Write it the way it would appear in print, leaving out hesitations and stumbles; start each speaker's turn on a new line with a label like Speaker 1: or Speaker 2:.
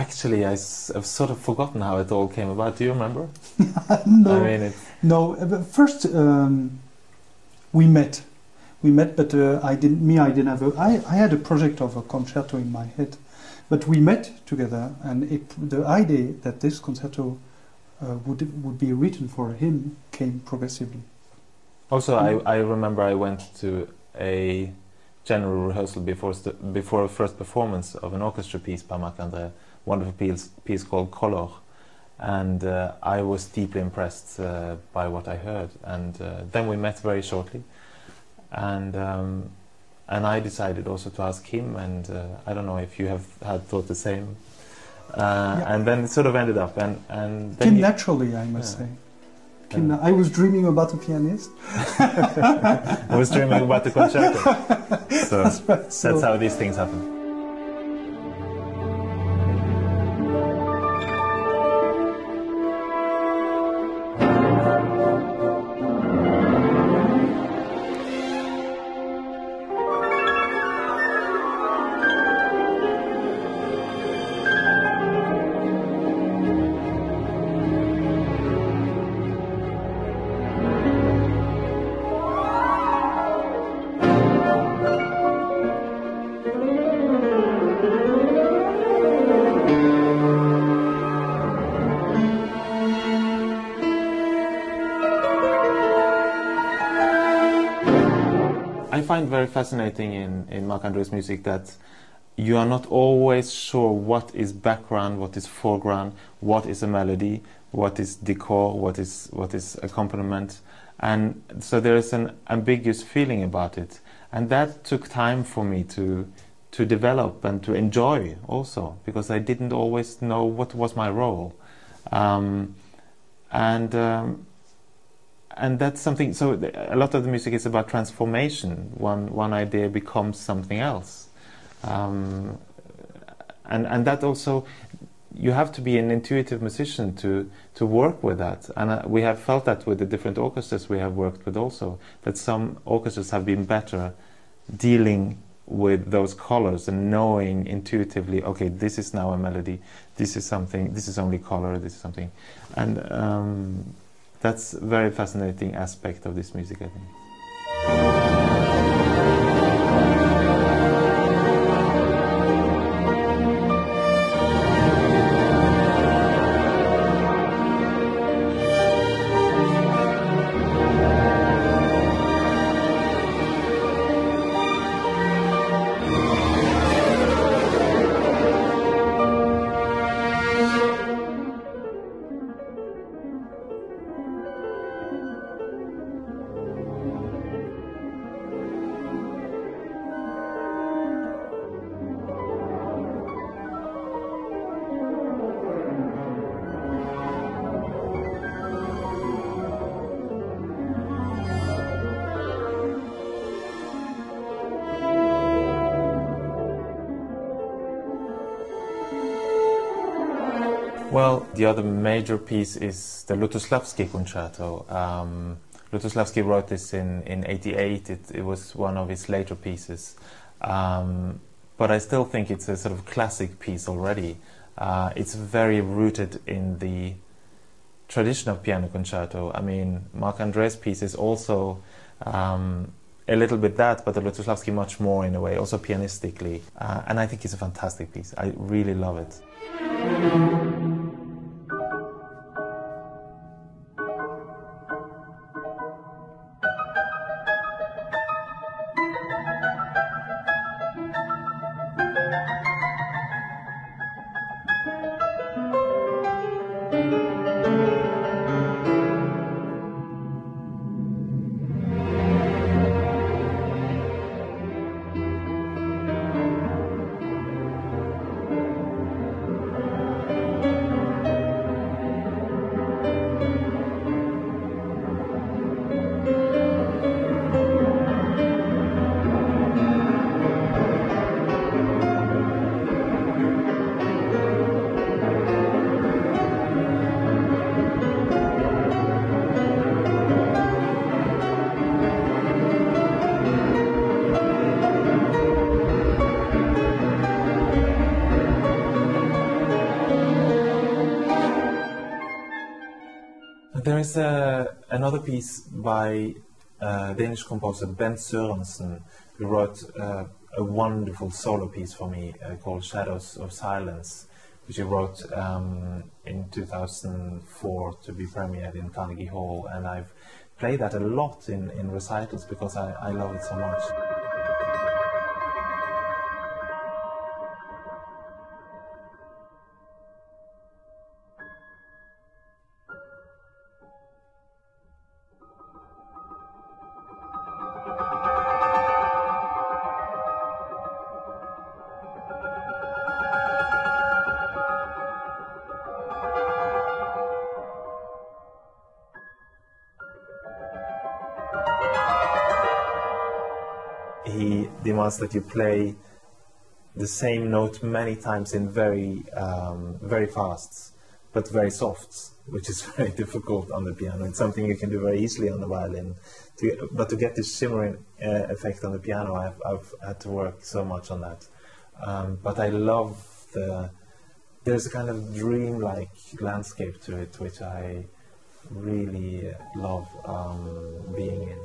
Speaker 1: Actually, I've sort of forgotten how it all came about. Do you remember?
Speaker 2: No.
Speaker 1: I mean,
Speaker 2: no. First, we met, but I didn't have I had a project of a concerto in my head, but we met together, and the idea that this concerto would be written for him came progressively.
Speaker 1: Also, I remember I went to a general rehearsal before a first performance of an orchestra piece by Marc-André, wonderful piece called Color, and I was deeply impressed by what I heard, and then we met very shortly, and I decided also to ask him, and I don't know if you have had thought the same, and then it sort of ended up, and then
Speaker 2: came naturally, I must say. I was dreaming about a pianist.
Speaker 1: I was dreaming about the concerto. So
Speaker 2: that's right.
Speaker 1: That's how these things happen. I find very fascinating in Marc-André's music that you are not always sure what is background, what is foreground, what is a melody, what is decor, what is accompaniment, and so there is an ambiguous feeling about it, and that took time for me to develop and to enjoy also, because I didn't always know what was my role, and that's something. So a lot of the music is about transformation. One idea becomes something else, and that also, you have to be an intuitive musician to work with that. And we have felt that with the different orchestras we have worked with also, that some orchestras have been better dealing with those colors and knowing intuitively, okay, this is now a melody, this is something, this is only color, this is something, and that's a very fascinating aspect of this music, I think. Well, the other major piece is the Lutosławski concerto. Lutosławski wrote this in '88. It was one of his later pieces. But I still think it's a sort of classic piece already. It's very rooted in the tradition of piano concerto. I mean, Marc-André's piece is also a little bit that, but the Lutosławski much more in a way, also pianistically. And I think it's a fantastic piece. I really love it. There is another piece by Danish composer Bent Sørensen, who wrote a wonderful solo piece for me called Shadows of Silence, which he wrote in 2004 to be premiered in Carnegie Hall, and I've played that a lot in recitals because I love it so much. He demands that you play the same note many times in very fast, but very soft, which is very difficult on the piano. It's something you can do very easily on the violin, but to get this shimmering effect on the piano, I've had to work so much on that. But I love there's a kind of dreamlike landscape to it, which I really love being in.